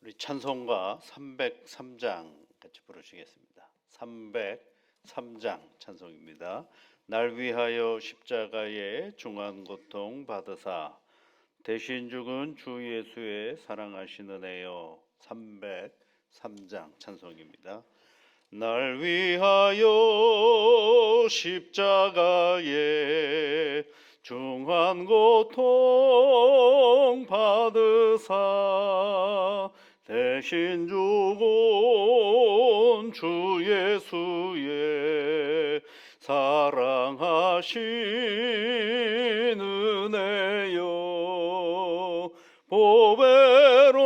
우리 찬송가 303장 같이 부르시겠습니다. 303장 찬송입니다. 날 위하여 십자가에 중한 고통 받으사 대신 죽은 주 예수의 사랑하신 은혜여. 303장 찬송입니다. 날 위하여 십자가에 중한 고통 받으사 대신 죽은 주 예수의 사랑하신 은혜여. 보배로운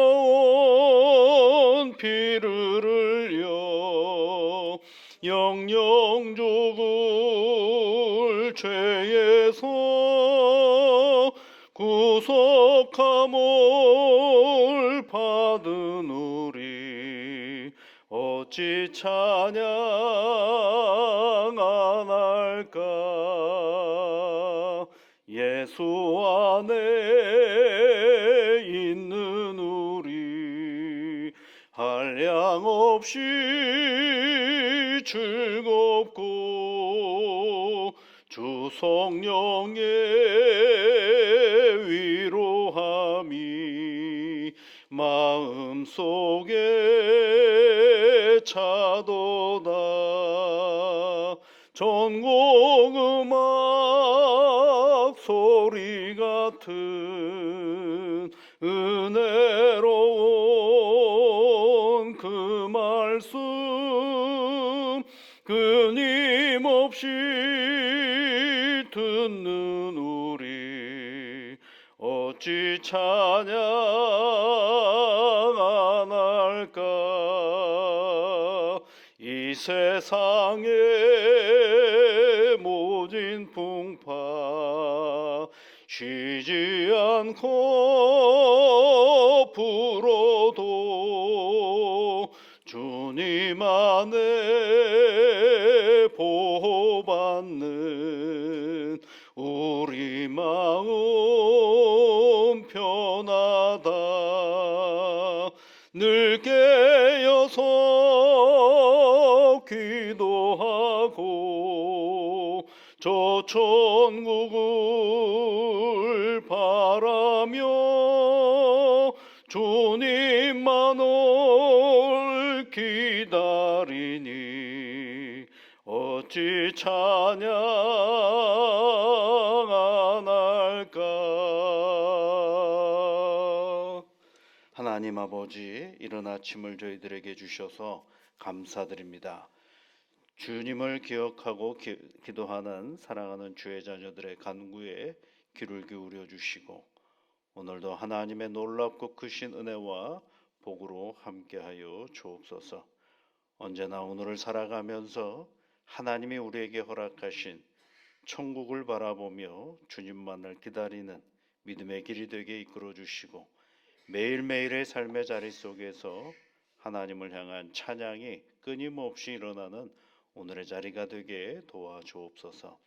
피를 흘려 영영 죽을 죄에서 구속함을 받은 우리 어찌 찬양 안 할까. 예수 안에 있는 우리 한량없이 즐겁고 주 성령의 위로함이 마음속에 차도다. 전곡 음악 소리 같은 은혜로운 그 말씀 끊임없이 듣는 우리 어찌 찬양 안 할까. 이 세상의 모진 풍파 쉬지 않고 불어도 주님 안에 보호받는 우리 마음 편하다. 늘 깨어서 기도하고 저 천국을 바라며 주님만을 기다리니 어찌 찬양 안 할까. 하나님 아버지, 이른 아침을 저희들에게 주셔서 감사드립니다. 주님을 기억하고 기도하는 사랑하는 주의 자녀들의 간구에 귀를 기울여 주시고 오늘도 하나님의 놀랍고 크신 은혜와 복으로 함께하여 주옵소서. 언제나 오늘을 살아가면서 하나님이 우리에게 허락하신 천국을 바라보며 주님만을 기다리는 믿음의 길이 되게 이끌어 주시고 매일매일의 삶의 자리 속에서 하나님을 향한 찬양이 끊임없이 일어나는 오늘의 자리가 되게 도와주옵소서.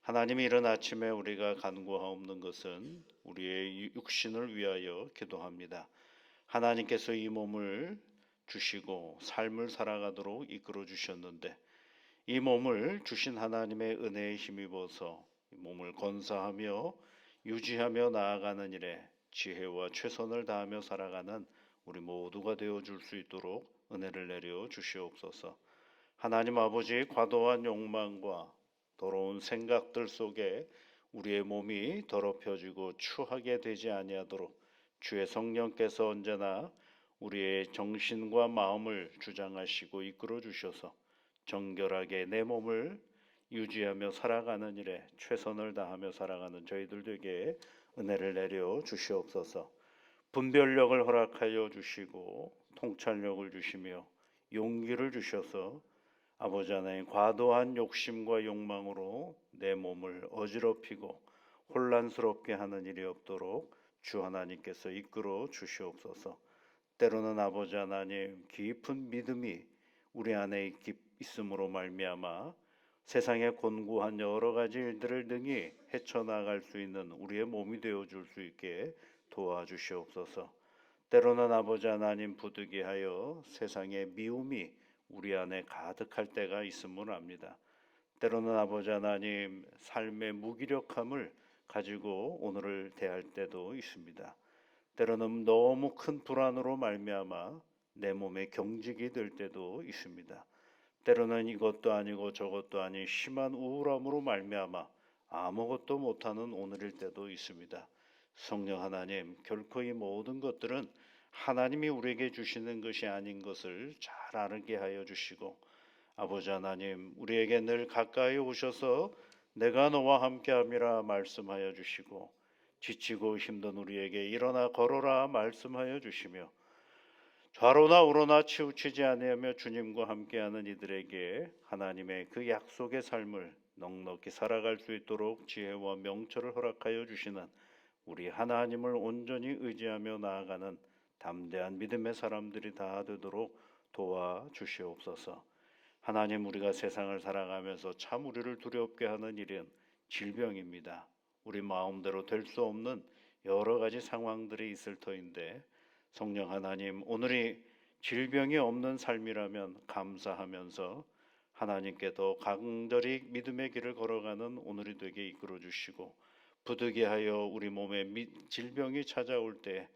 하나님이 이른 아침에 우리가 간구하옵는 것은 우리의 육신을 위하여 기도합니다. 하나님께서 이 몸을 주시고 삶을 살아가도록 이끌어 주셨는데 이 몸을 주신 하나님의 은혜에 힘입어서 이 몸을 건사하며 유지하며 나아가는 일에 지혜와 최선을 다하며 살아가는 우리 모두가 되어줄 수 있도록 은혜를 내려 주시옵소서. 하나님 아버지, 과도한 욕망과 더러운 생각들 속에 우리의 몸이 더럽혀지고 추하게 되지 아니하도록 주의 성령께서 언제나 우리의 정신과 마음을 주장하시고 이끌어 주셔서 정결하게 내 몸을 유지하며 살아가는 일에 최선을 다하며 살아가는 저희들 되게 은혜를 내려 주시옵소서. 분별력을 허락하여 주시고 통찰력을 주시며 용기를 주셔서 아버지 하나님, 과도한 욕심과 욕망으로 내 몸을 어지럽히고 혼란스럽게 하는 일이 없도록 주 하나님께서 이끌어 주시옵소서. 때로는 아버지 하나님, 깊은 믿음이 우리 안에 있음으로 말미암아 세상에 곤고한 여러 가지 일들을 능히 헤쳐나갈 수 있는 우리의 몸이 되어줄 수 있게 도와주시옵소서. 때로는 아버지 하나님 부득이하여 세상의 미움이 우리 안에 가득할 때가 있음을 압니다. 때로는 아버지 하나님 삶의 무기력함을 가지고 오늘을 대할 때도 있습니다. 때로는 너무 큰 불안으로 말미암아 내 몸에 경직이 될 때도 있습니다. 때로는 이것도 아니고 저것도 아닌 심한 우울함으로 말미암아 아무것도 못하는 오늘일 때도 있습니다. 성령 하나님, 결코 이 모든 것들은 하나님이 우리에게 주시는 것이 아닌 것을 잘 알게 하여 주시고, 아버지 하나님, 우리에게 늘 가까이 오셔서 내가 너와 함께함이라 말씀하여 주시고, 지치고 힘든 우리에게 일어나 걸어라 말씀하여 주시며, 좌로나 우로나 치우치지 아니하며 주님과 함께하는 이들에게 하나님의 그 약속의 삶을 넉넉히 살아갈 수 있도록 지혜와 명철을 허락하여 주시는 우리 하나님을 온전히 의지하며 나아가는 담대한 믿음의 사람들이 다 되도록 도와주시옵소서. 하나님, 우리가 세상을 살아가면서 참 우리를 두렵게 하는 일은 질병입니다. 우리 마음대로 될 수 없는 여러 가지 상황들이 있을 터인데, 성령 하나님, 오늘이 질병이 없는 삶이라면 감사하면서 하나님께 더 간절히 믿음의 길을 걸어가는 오늘이 되게 이끌어 주시고, 부득이하여 우리 몸에 질병이 찾아올 때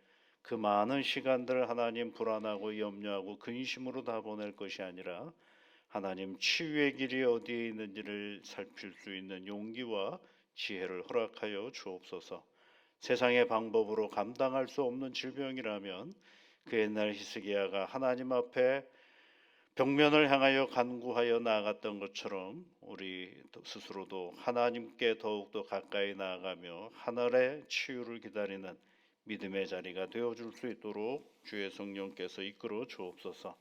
그 많은 시간들 하나님 불안하고 염려하고 근심으로 다 보낼 것이 아니라 하나님 치유의 길이 어디에 있는지를 살필 수 있는 용기와 지혜를 허락하여 주옵소서. 세상의 방법으로 감당할 수 없는 질병이라면 그 옛날 히스기야가 하나님 앞에 벽면을 향하여 간구하여 나아갔던 것처럼 우리 스스로도 하나님께 더욱더 가까이 나아가며 하늘의 치유를 기다리는 믿음의 자리가 되어줄 수 있도록 주의 성령께서 이끌어 주옵소서.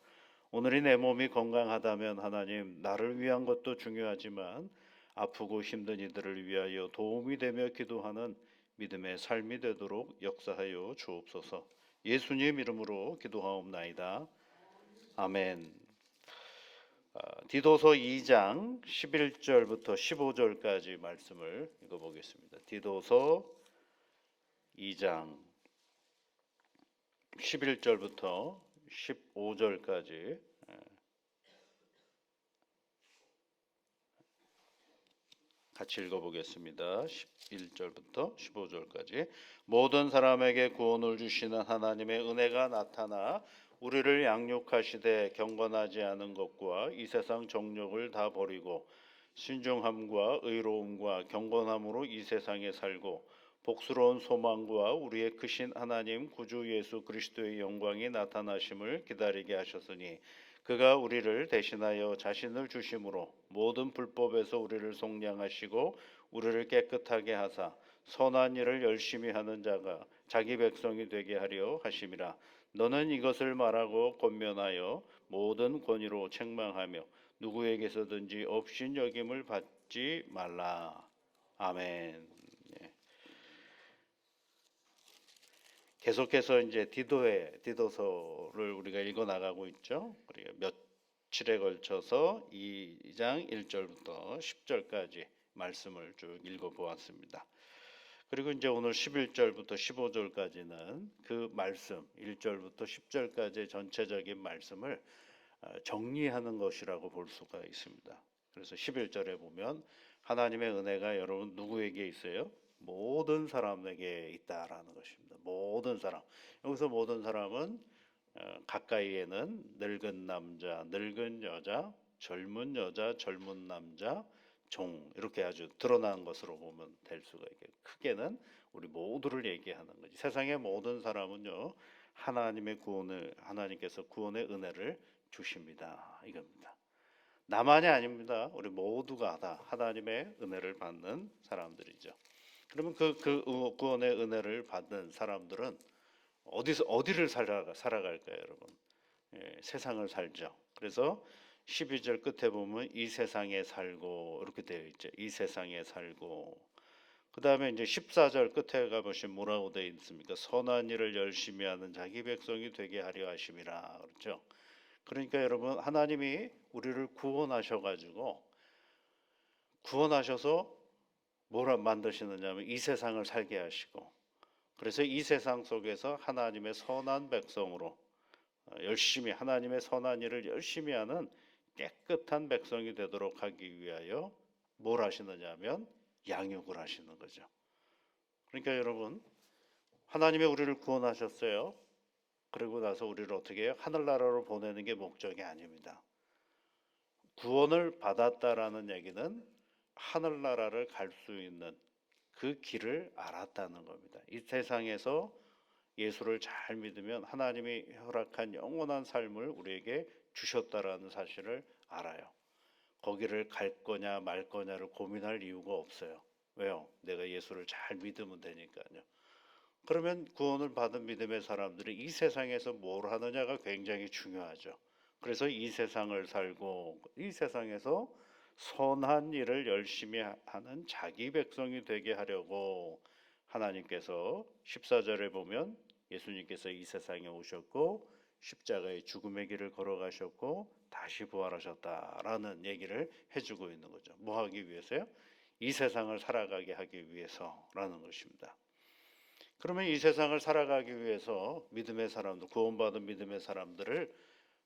오늘이 내 몸이 건강하다면 하나님, 나를 위한 것도 중요하지만 아프고 힘든 이들을 위하여 도움이 되며 기도하는 믿음의 삶이 되도록 역사하여 주옵소서. 예수님 이름으로 기도하옵나이다. 아멘. 디도서 2장 11절부터 15절까지 말씀을 읽어보겠습니다. 디도서 2장 11절부터 15절까지 같이 읽어보겠습니다. 11절부터 15절까지. 모든 사람에게 구원을 주시는 하나님의 은혜가 나타나 우리를 양육하시되 경건하지 않은 것과 이 세상 정욕을 다 버리고 신중함과 의로움과 경건함으로 이 세상에 살고 복스러운 소망과 우리의 크신 하나님 구주 예수 그리스도의 영광이 나타나심을 기다리게 하셨으니 그가 우리를 대신하여 자신을 주심으로 모든 불법에서 우리를 속량하시고 우리를 깨끗하게 하사 선한 일을 열심히 하는 자가 자기 백성이 되게 하려 하심이라. 너는 이것을 말하고 권면하여 모든 권위로 책망하며 누구에게서든지 업신여김을 받지 말라. 아멘. 계속해서 이제 디도서를 우리가 읽어 나가고 있죠. 우리가 며칠에 걸쳐서 2장 1절부터 10절까지 말씀을 쭉 읽어 보았습니다. 그리고 이제 오늘 11절부터 15절까지는 그 말씀 1절부터 10절까지의 전체적인 말씀을 정리하는 것이라고 볼 수가 있습니다. 그래서 11절에 보면 하나님의 은혜가 여러분 누구에게 있어요? 모든 사람에게 있다라는 것입니다. 모든 사람. 여기서 모든 사람은 가까이에는 늙은 남자, 늙은 여자, 젊은 여자, 젊은 남자, 종 이렇게 아주 드러난 것으로 보면 될 수가 있겠고, 크게는 우리 모두를 얘기하는 거지. 세상의 모든 사람은요 하나님께서 구원의 은혜를 주십니다. 이겁니다. 나만이 아닙니다. 우리 모두가 다 하나님의 은혜를 받는 사람들이죠. 그러면 그 구원의 은혜를 받는 사람들은 어디를 살아갈까요, 여러분? 세상을 살죠. 그래서 12절 끝에 보면 이 세상에 살고 이렇게 되어 있죠. 이 세상에 살고. 그 다음에 이제 14절 끝에 가보시면 뭐라고 되어 있습니까? 선한 일을 열심히 하는 자기 백성이 되게 하려 하심이라. 그렇죠. 그러니까 여러분, 하나님이 우리를 구원하셔서 뭐라 만드시느냐면 이 세상을 살게 하시고, 그래서 이 세상 속에서 하나님의 선한 백성으로 열심히 하나님의 선한 일을 열심히 하는 깨끗한 백성이 되도록 하기 위하여 뭘 하시느냐 하면 양육을 하시는 거죠. 그러니까 여러분, 하나님이 우리를 구원하셨어요. 그리고 나서 우리를 어떻게 해요? 하늘나라로 보내는 게 목적이 아닙니다. 구원을 받았다라는 얘기는 하늘나라를 갈 수 있는 그 길을 알았다는 겁니다. 이 세상에서 예수를 잘 믿으면 하나님이 허락한 영원한 삶을 우리에게 주셨다라는 사실을 알아요. 거기를 갈 거냐 말 거냐를 고민할 이유가 없어요. 왜요? 내가 예수를 잘 믿으면 되니까요. 그러면 구원을 받은 믿음의 사람들이 이 세상에서 뭘 하느냐가 굉장히 중요하죠. 그래서 이 세상을 살고 이 세상에서 선한 일을 열심히 하는 자기 백성이 되게 하려고 하나님께서 14절에 보면 예수님께서 이 세상에 오셨고 십자가의 죽음의 길을 걸어가셨고 다시 부활하셨다라는 얘기를 해주고 있는 거죠. 뭐 하기 위해서요? 이 세상을 살아가게 하기 위해서라는 것입니다. 그러면 이 세상을 살아가기 위해서 믿음의 사람들, 구원받은 믿음의 사람들을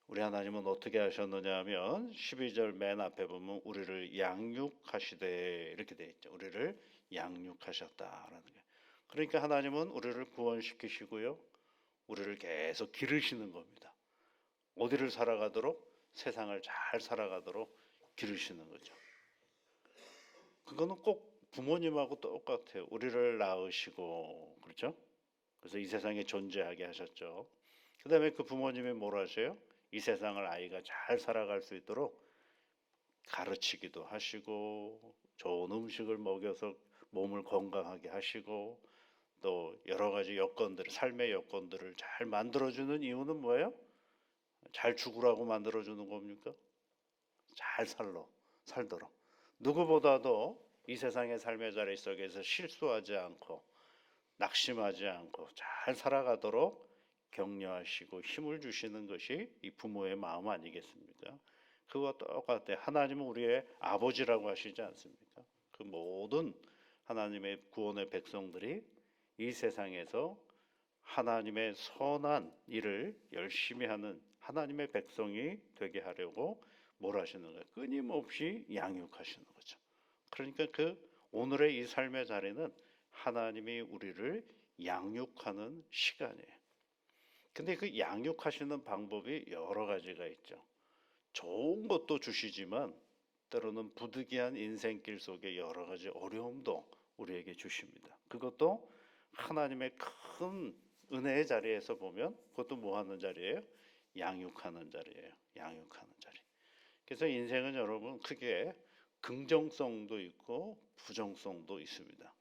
우리 하나님은 어떻게 하셨느냐 하면 12절 맨 앞에 보면 우리를 양육하시되 이렇게 돼 있죠. 우리를 양육하셨다라는 게. 그러니까 하나님은 우리를 구원시키시고요. 우리를 계속 기르시는 겁니다. 어디를 살아가도록? 세상을 잘 살아가도록 기르시는 거죠. 그거는 꼭 부모님하고 똑같아요. 우리를 낳으시고 그렇죠? 그래서 이 세상에 존재하게 하셨죠. 그 다음에 그 부모님이 뭘 하세요? 이 세상을 아이가 잘 살아갈 수 있도록 가르치기도 하시고 좋은 음식을 먹여서 몸을 건강하게 하시고 또 여러 가지 여건들, 삶의 여건들을 잘 만들어주는 이유는 뭐예요? 잘 죽으라고 만들어주는 겁니까? 잘 살도록. 누구보다도 이 세상의 삶의 자리 속에서 실수하지 않고 낙심하지 않고 잘 살아가도록 격려하시고 힘을 주시는 것이 이 부모의 마음 아니겠습니까? 그와 똑같아요. 하나님은 우리의 아버지라고 하시지 않습니까? 그 모든 하나님의 구원의 백성들이 이 세상에서 하나님의 선한 일을 열심히 하는 하나님의 백성이 되게 하려고 뭘 하시는 거예요? 끊임없이 양육하시는 거죠. 그러니까 그 오늘의 이 삶의 자리는 하나님이 우리를 양육하는 시간이에요. 근데 그 양육하시는 방법이 여러 가지가 있죠. 좋은 것도 주시지만 때로는 부득이한 인생길 속에 여러 가지 어려움도 우리에게 주십니다. 그것도 하나님의 큰 은혜의 자리에서 보면 그것도 뭐 하는 자리예요? 양육하는 자리예요. 양육하는 자리. 그래서 인생은 여러분 크게 긍정성도 있고 부정성도 있습니다.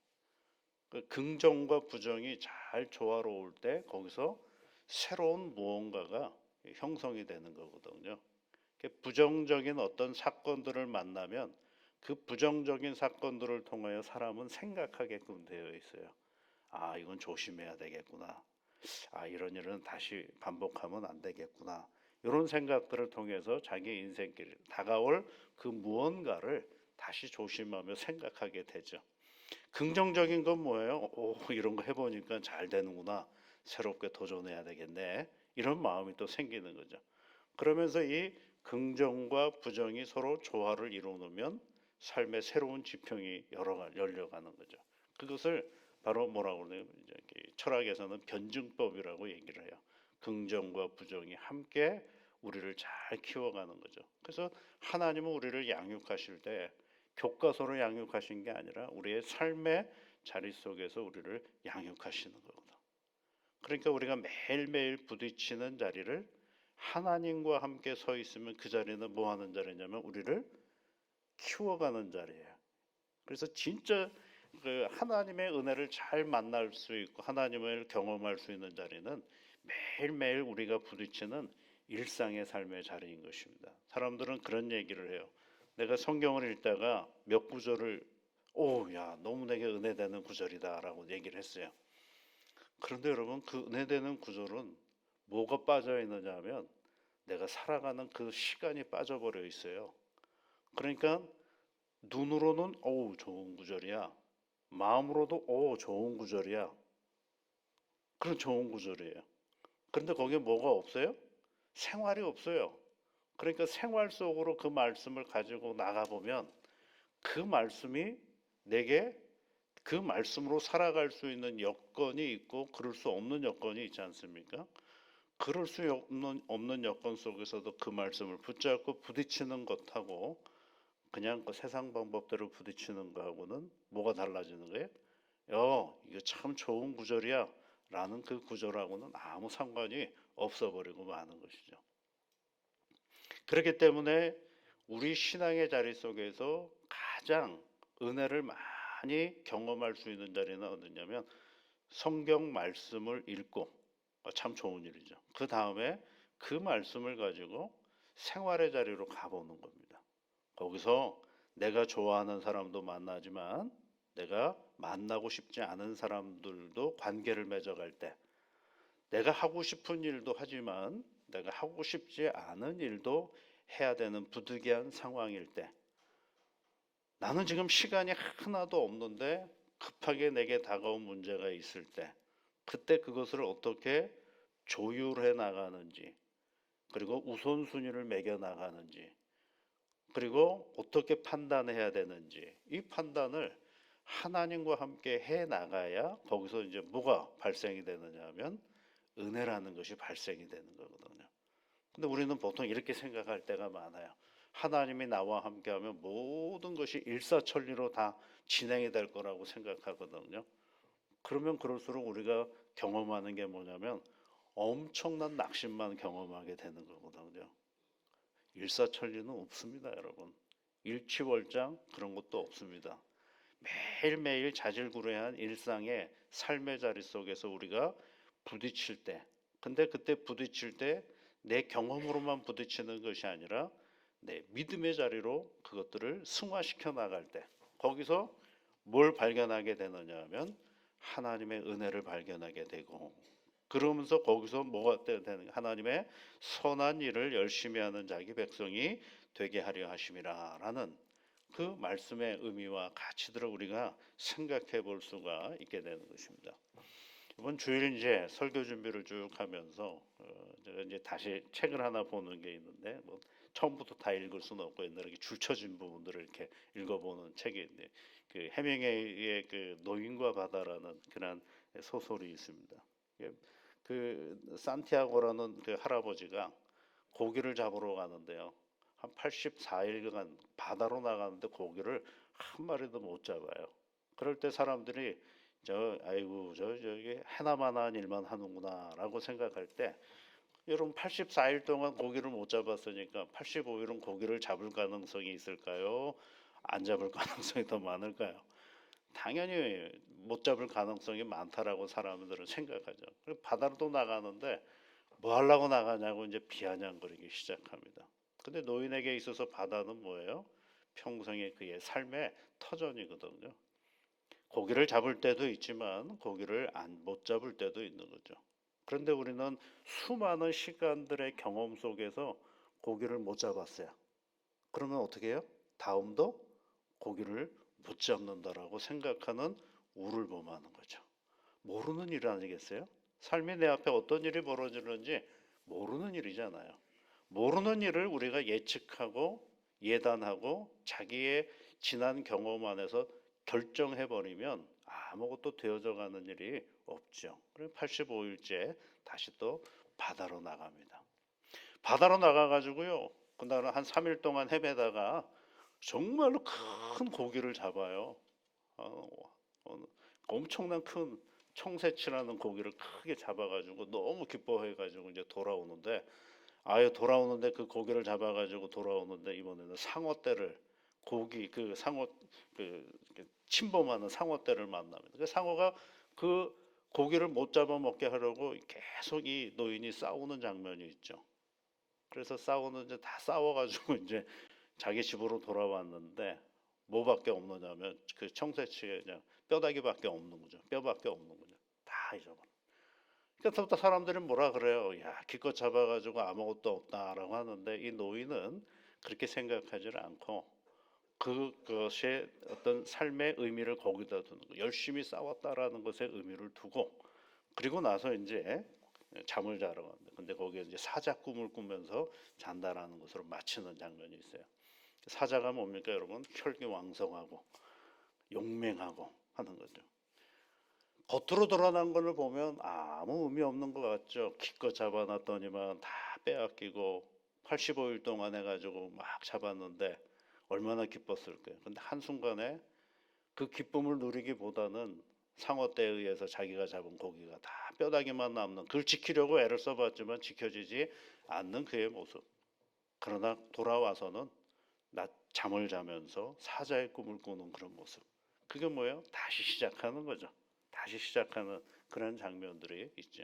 그 긍정과 부정이 잘 조화로울 때 거기서 새로운 무언가가 형성이 되는 거거든요. 부정적인 어떤 사건들을 만나면 그 부정적인 사건들을 통하여 사람은 생각하게끔 되어 있어요. 아, 이건 조심해야 되겠구나. 아, 이런 일은 다시 반복하면 안 되겠구나. 이런 생각들을 통해서 자기 인생길 다가올 그 무언가를 다시 조심하며 생각하게 되죠. 긍정적인 건 뭐예요? 오, 이런 거 해보니까 잘 되는구나. 새롭게 도전해야 되겠네. 이런 마음이 또 생기는 거죠. 그러면서 이 긍정과 부정이 서로 조화를 이루면 삶의 새로운 지평이 열려가는 거죠. 그것을 바로 뭐라고 그러냐면 철학에서는 변증법이라고 얘기를 해요. 긍정과 부정이 함께 우리를 잘 키워가는 거죠. 그래서 하나님은 우리를 양육하실 때 교과서로 양육하신 게 아니라 우리의 삶의 자리 속에서 우리를 양육하시는 거거든. 그러니까 우리가 매일매일 부딪히는 자리를 하나님과 함께 서 있으면 그 자리는 뭐 하는 자리냐면 우리를 키워가는 자리예요. 그래서 진짜 그 하나님의 은혜를 잘 만날 수 있고 하나님을 경험할 수 있는 자리는 매일매일 우리가 부딪히는 일상의 삶의 자리인 것입니다. 사람들은 그런 얘기를 해요. 내가 성경을 읽다가 몇 구절을 야 너무 내게 은혜되는 구절이다라고 얘기를 했어요. 그런데 여러분 그 은혜되는 구절은 뭐가 빠져 있느냐 하면 내가 살아가는 그 시간이 빠져버려 있어요. 그러니까 눈으로는 좋은 구절이야. 마음으로도 좋은 구절이야. 그런 좋은 구절이에요. 그런데 거기에 뭐가 없어요? 생활이 없어요. 그러니까 생활 속으로 그 말씀을 가지고 나가보면 그 말씀이 내게 그 말씀으로 살아갈 수 있는 여건이 있고 그럴 수 없는 여건이 있지 않습니까? 그럴 수 없는 여건 속에서도 그 말씀을 붙잡고 부딪히는 것하고 그냥 그 세상 방법대로 부딪히는 거하고는 뭐가 달라지는 거예요? 이거 참 좋은 구절이야 라는 그 구절하고는 아무 상관이 없어버리고 마는 것이죠. 그렇기 때문에 우리 신앙의 자리 속에서 가장 은혜를 많이 경험할 수 있는 자리는 어디냐면 성경 말씀을 읽고 참 좋은 일이죠. 그 다음에 그 말씀을 가지고 생활의 자리로 가보는 겁니다. 거기서 내가 좋아하는 사람도 만나지만 내가 만나고 싶지 않은 사람들도 관계를 맺어갈 때 내가 하고 싶은 일도 하지만 내가 하고 싶지 않은 일도 해야 되는 부득이한 상황일 때 나는 지금 시간이 하나도 없는데 급하게 내게 다가온 문제가 있을 때 그때 그것을 어떻게 조율해 나가는지 그리고 우선순위를 매겨 나가는지 그리고 어떻게 판단해야 되는지 이 판단을 하나님과 함께 해 나가야 거기서 이제 뭐가 발생이 되느냐 하면 은혜라는 것이 발생이 되는 거거든요. 근데 우리는 보통 이렇게 생각할 때가 많아요. 하나님이 나와 함께하면 모든 것이 일사천리로 다 진행이 될 거라고 생각하거든요. 그러면 그럴수록 우리가 경험하는 게 뭐냐면 엄청난 낙심만 경험하게 되는 거거든요. 일사천리는 없습니다, 여러분. 일취월장 그런 것도 없습니다. 매일매일 자질구레한 일상의 삶의 자리 속에서 우리가 부딪힐 때, 근데 그때 부딪힐 때 내 경험으로만 부딪히는 것이 아니라 내 믿음의 자리로 그것들을 승화시켜 나갈 때, 거기서 뭘 발견하게 되느냐 하면 하나님의 은혜를 발견하게 되고, 그러면서 거기서 뭐가 되는 하나님의 선한 일을 열심히 하는 자기 백성이 되게 하려 하심이라라는 그 말씀의 의미와 가치들을 우리가 생각해 볼 수가 있게 되는 것입니다. 이번 주일 이제 설교 준비를 쭉 하면서 제가 이제 다시 책을 하나 보는 게 있는데 뭐 처음부터 다 읽을 수는 없고 옛날에 줄 쳐진 부분들을 이렇게 읽어보는 책이 있는데 그 해밍웨이의 그 노인과 바다라는 그런 소설이 있습니다. 그 산티아고라는 그 할아버지가 고기를 잡으러 가는데요. 한 84일간 바다로 나가는데 고기를 한 마리도 못 잡아요. 그럴 때 사람들이 아이고 저기 해나만한 일만 하는구나라고 생각할 때 여러분 84일 동안 고기를 못 잡았으니까 85일은 고기를 잡을 가능성이 있을까요? 안 잡을 가능성이 더 많을까요? 당연히 못 잡을 가능성이 많다라고 사람들은 생각하죠. 그리고 바다로 나가는데 뭐 하려고 나가냐고 이제 비아냥거리기 시작합니다. 근데 노인에게 있어서 바다는 뭐예요? 평생의 그의 삶의 터전이거든요. 고기를 잡을 때도 있지만 고기를 못 잡을 때도 있는 거죠. 그런데 우리는 수많은 시간들의 경험 속에서 고기를 못 잡았어요. 그러면 어떻게 해요? 다음도 고기를 못 잡는다라고 생각하는 우를 범하는 거죠. 모르는 일 아니겠어요? 삶이 내 앞에 어떤 일이 벌어지는지 모르는 일이잖아요. 모르는 일을 우리가 예측하고 예단하고 자기의 지난 경험 안에서 결정해버리면 아무것도 되어져 가는 일이 없죠. 그래서 85일째 다시 또 바다로 나갑니다. 바다로 나가가지고요. 그날 한 3일 동안 헤매다가 정말로 큰 고기를 잡아요. 어, 어, 엄청난 큰 청새치라는 고기를 크게 잡아가지고 너무 기뻐해가지고 이제 돌아오는데 돌아오는데 그 고기를 잡아가지고 돌아오는데 이번에는 상어떼를 고기 그 상어 그 침범하는 상어떼를 만납니다. 그 상어가 그 고기를 못 잡아 먹게 하려고 계속 이 노인이 싸우는 장면이 있죠. 그래서 싸우는데 다 싸워가지고 이제 자기 집으로 돌아왔는데 뭐밖에 없느냐면 그 청새치에 그냥 뼈다귀밖에 없는 거죠. 뼈밖에 없는 거죠. 다 잊어버려. 그러니까 또 사람들은 뭐라 그래요. 야, 기껏 잡아가지고 아무것도 없다라고 하는데 이 노인은 그렇게 생각하지를 않고 그것의 어떤 삶의 의미를 거기다 두는 거. 열심히 싸웠다라는 것에 의미를 두고 그리고 나서 이제 잠을 자러 갑니다. 근데 거기에 이제 사자 꿈을 꾸면서 잔다라는 것으로 마치는 장면이 있어요. 사자가 뭡니까 여러분? 혈기왕성하고 용맹하고 하는 거죠. 겉으로 드러난 것을 보면 아무 의미 없는 것 같죠. 기껏 잡아놨더니만 다 빼앗기고 85일 동안 해가지고 막 잡았는데 얼마나 기뻤을까요. 근데 한순간에 그 기쁨을 누리기보다는 상어떼에 의해서 자기가 잡은 고기가 다 뼈다귀만 남는, 그걸 지키려고 애를 써봤지만 지켜지지 않는 그의 모습. 그러나 돌아와서는 낮 잠을 자면서 사자의 꿈을 꾸는 그런 모습. 그게 뭐예요? 다시 시작하는 거죠. 다시 시작하는 그런 장면들이 있죠.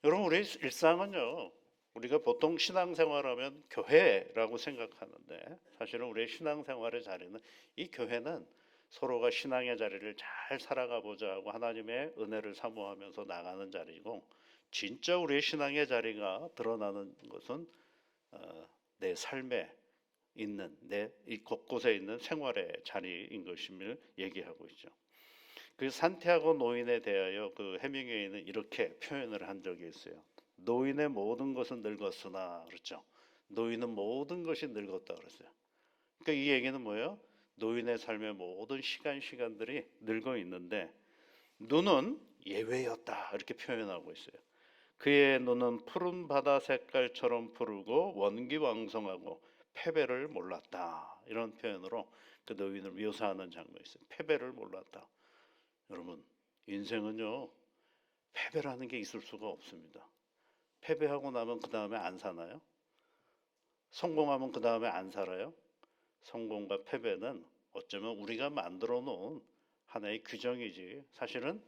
여러분, 우리 일상은요, 우리가 보통 신앙생활하면 교회라고 생각하는데 사실은 우리의 신앙생활의 자리는, 이 교회는 서로가 신앙의 자리를 잘 살아가 보자 하고 하나님의 은혜를 사모하면서 나가는 자리고, 진짜 우리의 신앙의 자리가 드러나는 것은 내 삶에 있는, 내 이 곳곳에 있는 생활의 자리인 것임을 얘기하고 있죠. 그 산티아고 노인에 대하여 그 해밍웨이는 이렇게 표현을 한 적이 있어요. 노인의 모든 것은 늙었으나, 그렇죠. 노인은 모든 것이 늙었다 그랬어요. 그러니까 이 얘기는 뭐예요? 노인의 삶의 모든 시간들이 늙어 있는데 눈은 예외였다 이렇게 표현하고 있어요. 그의 눈은 푸른 바다 색깔처럼 푸르고 원기왕성하고 패배를 몰랐다, 이런 표현으로 그 노인을 묘사하는 장면이 있어요. 패배를 몰랐다. 여러분, 인생은요, 패배라는 게 있을 수가 없습니다. 패배하고 나면 그 다음에 안 사나요? 성공하면 그 다음에 안 살아요? 성공과 패배는 어쩌면 우리가 만들어 놓은 하나의 규정이지 사실은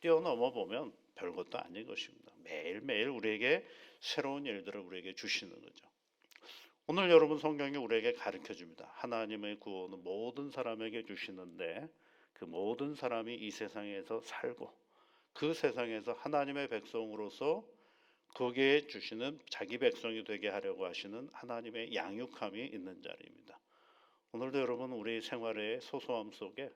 뛰어넘어 보면 별것도 아닌 것입니다. 매일매일 우리에게 새로운 일들을 우리에게 주시는 거죠. 오늘 여러분, 성경이 우리에게 가르쳐 줍니다. 하나님의 구원은 모든 사람에게 주시는데 그 모든 사람이 이 세상에서 살고 그 세상에서 하나님의 백성으로서 거기에 주시는 자기 백성이 되게 하려고 하시는 하나님의 양육함이 있는 자리입니다. 오늘도 여러분, 우리 생활의 소소함 속에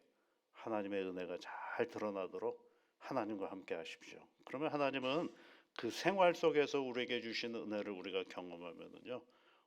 하나님의 은혜가 잘 드러나도록 하나님과 함께 하십시오. 그러면 하나님은 그 생활 속에서 우리에게 주시는 은혜를 우리가 경험하면은요,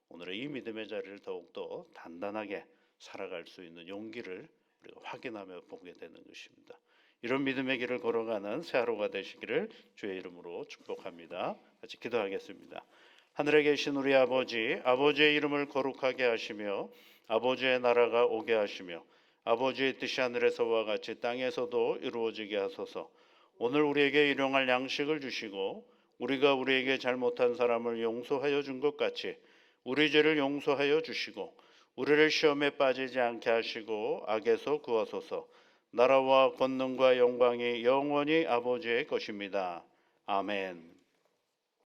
오늘의 이 믿음의 자리를 더욱더 단단하게 살아갈 수 있는 용기를 우리가 확인하며 보게 되는 것입니다. 이런 믿음의 길을 걸어가는 새 하루가 되시기를 주의 이름으로 축복합니다. 같이 기도하겠습니다. 하늘에 계신 우리 아버지, 아버지의 이름을 거룩하게 하시며 아버지의 나라가 오게 하시며 아버지의 뜻이 하늘에서와 같이 땅에서도 이루어지게 하소서. 오늘 우리에게 일용할 양식을 주시고 우리가 우리에게 잘못한 사람을 용서하여 준 것 같이 우리 죄를 용서하여 주시고 우리를 시험에 빠지지 않게 하시고 악에서 구하소서. 나라와 권능과 영광이 영원히 아버지의 것입니다. 아멘.